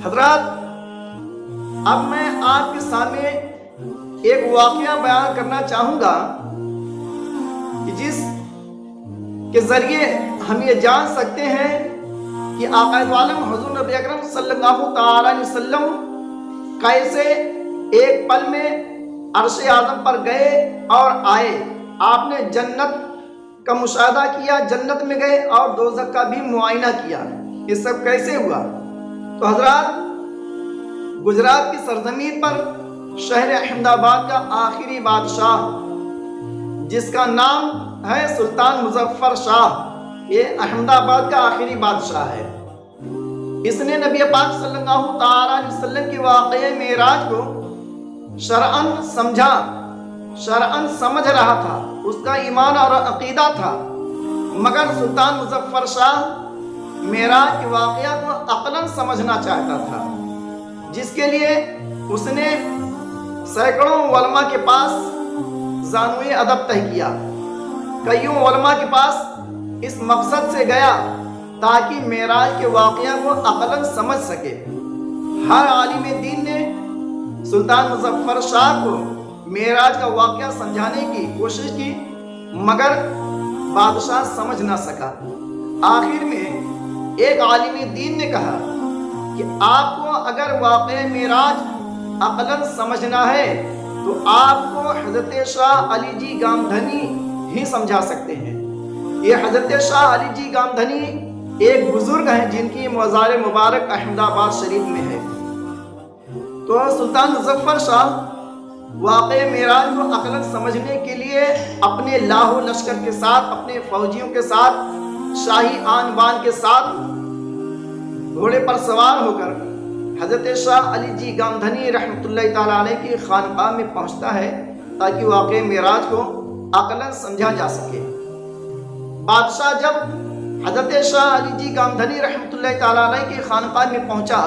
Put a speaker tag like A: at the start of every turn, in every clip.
A: حضرات، اب میں آپ کے سامنے ایک واقعہ بیان کرنا چاہوں گا کہ جس کے ذریعے ہم یہ جان سکتے ہیں کہ آقا عالم حضور نبی اکرم صلی اللہ تعالی علیہ وسلم کیسے ایک پل میں عرش اعظم پر گئے اور آئے۔ آپ نے جنت کا مشاہدہ کیا، جنت میں گئے اور دوزخ کا بھی معائنہ کیا۔ یہ سب کیسے ہوا؟ تو حضرات، گجرات کی سرزمین پر شہر احمد آباد کا آخری بادشاہ جس کا نام ہے سلطان مظفر شاہ، یہ احمد آباد کا آخری بادشاہ ہے۔ اس نے نبی پاک صلی اللہ تعالی علیہ وسلم کی واقعہ معراج کو شرعاً سمجھا، شرعاً سمجھ رہا تھا، اس کا ایمان اور عقیدہ تھا، مگر سلطان مظفر شاہ معراج کے واقعہ کو عقلاً سمجھنا چاہتا تھا، جس کے لیے اس نے سینکڑوں علماء کے پاس زانوی ادب طے کیا، کئیوں علماء کے پاس اس مقصد سے گیا تاکہ معراج کے واقعہ کو عقلاً سمجھ سکے۔ ہر عالم دین نے سلطان مظفر شاہ کو معراج کا واقعہ سمجھانے کی کوشش کی، مگر بادشاہ سمجھ نہ سکا۔ آخر میں ایک عالم دین نے کہا کہ آپ کو اگر واقعہ معراج عقلاً سمجھنا ہے تو آپ کو حضرت شاہ علی جی گامدھنی ہی سمجھا سکتے ہیں۔ یہ حضرت شاہ علی جی گامدھنی ایک بزرگ ہیں جن کی مزار مبارک احمد آباد شریف میں ہے۔ تو سلطان مظفر شاہ واقعہ معراج کو عقلاً سمجھنے کے لیے اپنے لاہو لشکر کے ساتھ، اپنے فوجیوں کے ساتھ، شاہی آن بان کے ساتھ گھوڑے پر سوار ہو کر حضرت شاہ علی جی گامدھنی رحمۃ اللہ تعالیٰ علیہ کی خانقاہ میں پہنچتا ہے تاکہ واقعہ معراج کو عقلاً سمجھا جا سکے۔ بادشاہ جب حضرت شاہ علی جی گامدھنی رحمۃ اللہ تعالیٰ علیہ کی خانقاہ میں پہنچا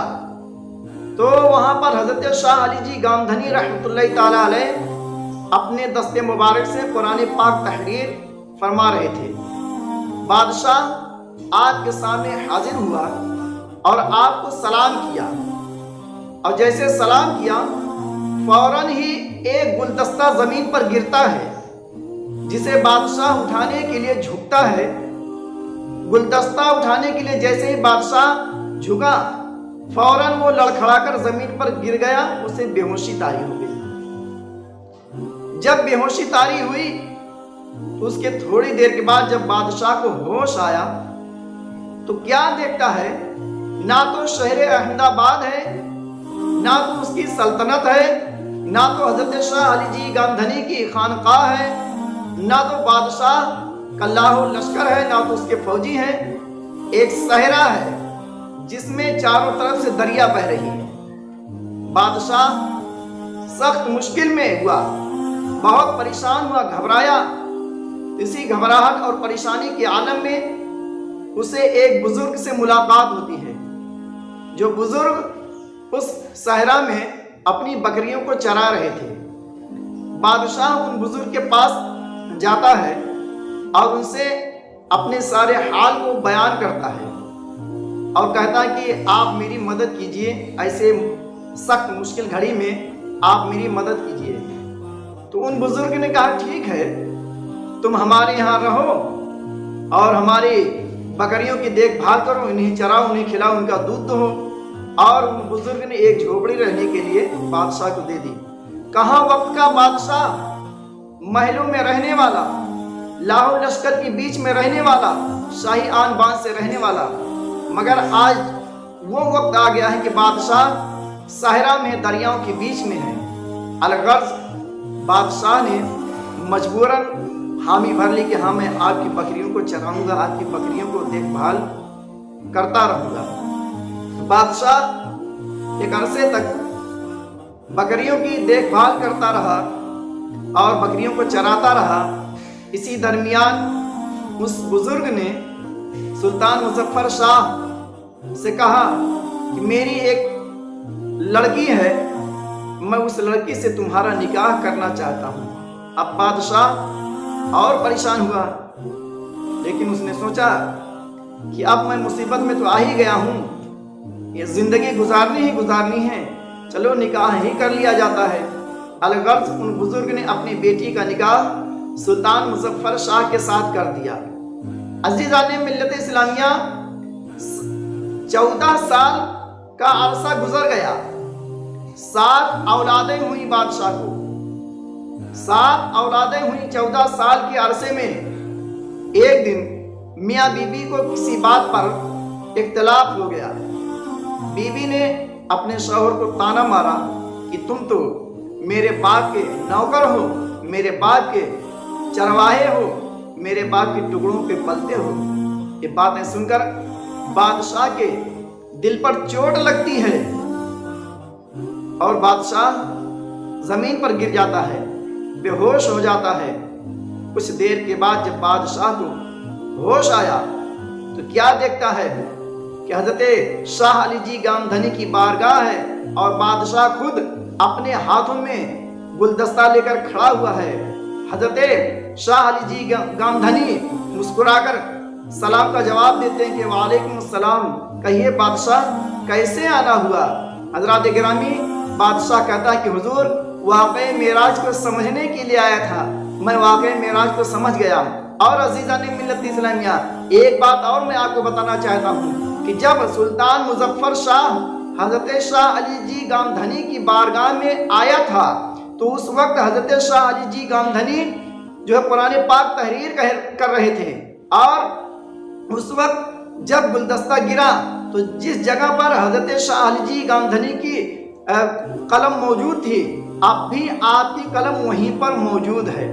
A: تو وہاں پر حضرت شاہ علی جی گامدھنی رحمۃ اللہ تعالیٰ علیہ اپنے دست مبارک سے قرآن پاک تحریر فرما رہے تھے۔ بادشاہ آپ کے سامنے حاضر ہوا اور آپ کو سلام کیا، اور جیسے سلام کیا فوراً ہی ایک گلدستہ زمین پر گرتا ہے جسے بادشاہ اٹھانے کے لیے جھکتا ہے۔ گلدستہ اٹھانے کے لیے جیسے ہی بادشاہ جھکا فوراً وہ لڑکھڑا کر زمین پر گر گیا، اسے بے ہوشی طاری ہو گئی۔ جب بے ہوشی طاری ہوئی تو اس کے تھوڑی دیر کے بعد جب بادشاہ کو ہوش آیا تو کیا دیکھتا ہے؟ نہ تو شہر احمد آباد ہے، نہ تو اس کی سلطنت ہے، نہ تو حضرت شاہ علی جی گامدھنی کی خانقاہ ہے، نہ تو بادشاہ کا لاہو لشکر ہے، نہ تو اس کے فوجی ہیں۔ ایک صحرا ہے جس میں چاروں طرف سے دریا بہ رہی ہے۔ بادشاہ سخت مشکل میں ہوا، بہت پریشان ہوا، گھبرایا۔ اسی گھبراہٹ اور پریشانی کے عالم میں اسے ایک بزرگ سے ملاقات ہوتی ہے۔ جو بزرگ اس صحرا میں اپنی بکریوں کو چرا رہے تھے۔ بادشاہ ان بزرگ کے پاس جاتا ہے اور ان سے اپنے سارے حال کو بیان کرتا ہے اور کہتا ہے کہ آپ میری مدد کیجئے، ایسے سخت مشکل گھڑی میں آپ میری مدد کیجئے۔ تو ان بزرگ نے کہا ٹھیک ہے، تم ہمارے یہاں رہو اور ہماری بکریوں کی دیکھ بھال کرو، انہیں چراؤ، انہیں کھلاؤ، ان کا دودھ دو۔ اور ان بزرگ نے ایک جھوپڑی رہنے کے لیے بادشاہ کو دے دی۔ کہاں وقت کا بادشاہ، محلوں میں رہنے والا، لاہو لشکر کے بیچ میں رہنے والا، شاہی آن بان سے رہنے والا، مگر آج وہ وقت آ گیا ہے کہ بادشاہ صحرا میں دریاؤں کے بیچ میں ہے۔ الغرض بادشاہ نے مجبوراً حامی بھر لی کہ ہاں میں آپ کی بکریوں کو چراؤں گا، آپ کی بکریوں کو دیکھ بھال کرتا رہوں گا۔ بادشاہ ایک عرصے تک بکریوں کی دیکھ بھال کرتا رہا اور بکریوں کو چراتا رہا۔ اسی درمیان اس بزرگ نے سلطان مظفر شاہ سے کہا کہ میری ایک لڑکی ہے، میں اس لڑکی سے تمہارا نکاح کرنا چاہتا ہوں۔ اب بادشاہ اور پریشان ہوا، لیکن اس نے سوچا کہ اب میں مصیبت میں تو آ ہی گیا ہوں، یہ زندگی گزارنی ہے، چلو نکاح ہی کر لیا جاتا ہے۔ الغرض ان بزرگ نے اپنی بیٹی کا نکاح سلطان مظفر شاہ کے ساتھ کر دیا۔ عزیزان ملت اسلامیہ، 14 سال کا عرصہ گزر گیا، 7 اولادیں ہوئی بادشاہ کو، 7 اولادیں ہوئی 14 سال کے عرصے میں۔ ایک دن میاں بی بی کو کسی بات پر اختلاف ہو گیا۔ بی بی نے اپنے شوہر کو طعنہ مارا کہ تم تو میرے باپ کے نوکر ہو، میرے باپ کے چرواہے ہو، میرے باپ کے ٹکڑوں پہ پلتے ہو۔ یہ باتیں سن کر بادشاہ کے دل پر چوٹ لگتی ہے اور بادشاہ زمین پر گر جاتا ہے، بے ہوش ہو جاتا ہے۔ کچھ دیر کے بعد جب بادشاہ کو ہوش آیا تو کیا دیکھتا ہے کہ حضرت شاہ علی جی گامدھنی کی بارگاہ ہے اور بادشاہ خود اپنے ہاتھوں میں گلدستہ لے کر کھڑا ہوا ہے۔ حضرت شاہ علی جی گامدھنی مسکرا کر سلام کا جواب دیتے ہیں کہ وعلیکم السلام، کہیے بادشاہ کیسے آنا ہوا؟ حضرات گرامی، بادشاہ کہتا ہے کہ حضور واقعی معراج کو سمجھنے کے لیے آیا تھا، میں واقعی معراج کو سمجھ گیا۔ اور عزیزان ملت اسلامیہ، ایک بات اور میں آپ کو بتانا چاہتا ہوں کہ جب سلطان مظفر شاہ حضرت شاہ علی جی گامدھنی کی بارگاہ میں آیا تھا تو اس وقت حضرت شاہ علی جی گامدھنی جو ہے قرآن پاک تحریر کر رہے تھے، اور اس وقت جب گلدستہ گرا تو جس جگہ پر حضرت شاہ علی جی گامدھنی کی قلم موجود تھی، اب بھی آپ کی قلم وہیں پر موجود ہے۔